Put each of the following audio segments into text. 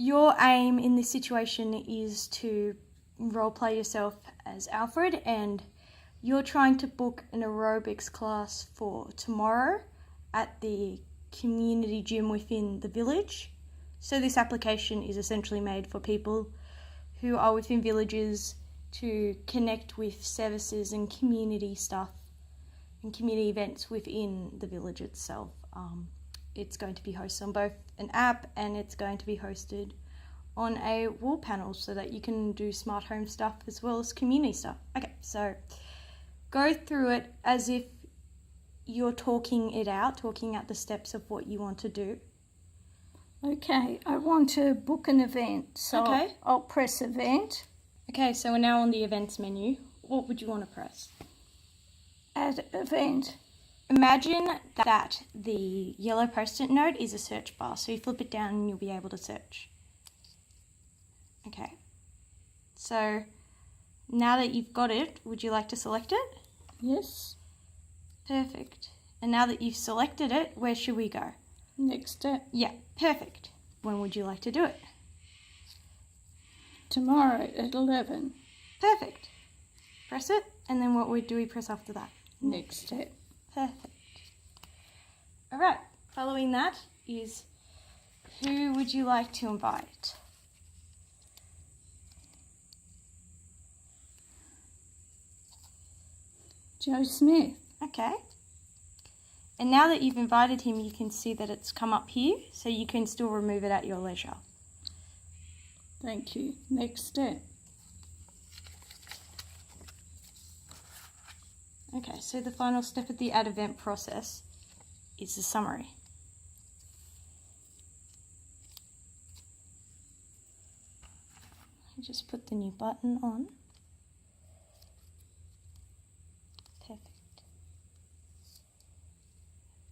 your aim in this situation is to roleplay yourself as Alfred, and you're trying to book an aerobics class for tomorrow at the community gym within the village. So this application is essentially made for people who are within villages to connect with services and community stuff and community events within the village itself. It's going to be hosted on both an app and it's going to be hosted on a wall panel so that you can do smart home stuff as well as community stuff. Okay, so go through it as if you're talking out the steps of what you want to do. Okay, I want to book an event, so Okay. I'll press event. Okay, so we're now on the events menu. What would you want to press? Add event. Imagine that the yellow post-it note is a search bar, so you flip it down and you'll be able to search. Okay, so now that you've got it, would you like to select it? Yes. Perfect. And now that you've selected it, where should we go? Next step. Yeah, perfect. When would you like to do it? Tomorrow at 11. Perfect. Press it, and then what do we press after that? Next step. Perfect. All right, following that is who would you like to invite? Joe Smith. Okay. And now that you've invited him, you can see that it's come up here, so you can still remove it at your leisure. Thank you. Next step. Okay, so the final step of the add event process is the summary. I just put the new button on. Perfect.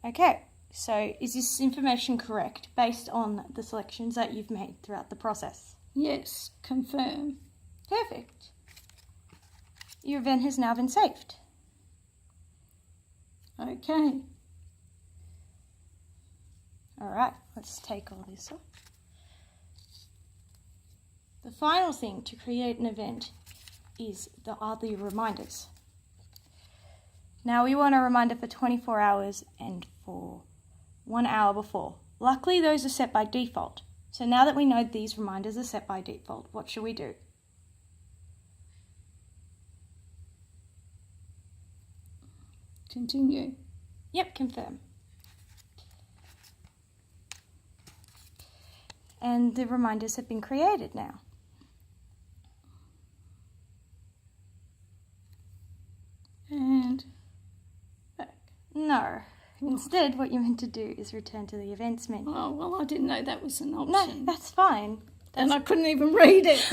Okay, so is this information correct based on the selections that you've made throughout the process? Yes. Confirm. Perfect. Your event has now been saved. Okay. All right, let's take all this off. The final thing to create an event are the reminders. Now we want a reminder for 24 hours and for 1 hour before. Luckily, those are set by default. So now that we know these reminders are set by default, what should we do? Continue. Yep, confirm. And the reminders have been created now. And back. No. Instead, what you're meant to do is return to the events menu. Oh, well, I didn't know that was an option. No, that's fine. And I couldn't even read it.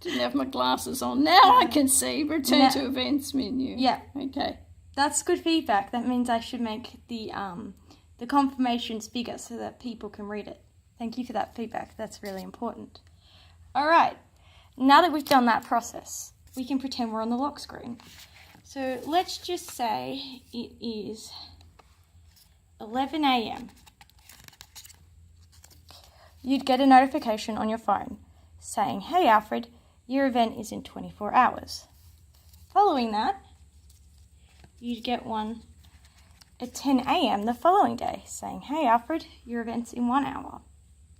Didn't have my glasses on. Now I can see. Return to events menu. Yeah. Okay. That's good feedback. That means I should make the confirmations bigger so that people can read it. Thank you for that feedback. That's really important. All right. Now that we've done that process, we can pretend we're on the lock screen. So let's just say it is 11 a.m. You'd get a notification on your phone saying, "Hey Alfred, your event is in 24 hours. Following that, you'd get one at 10 a.m. the following day saying, "Hey Alfred, your event's in 1 hour."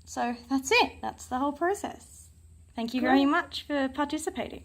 So that's it. That's the whole process. Thank you very much for participating.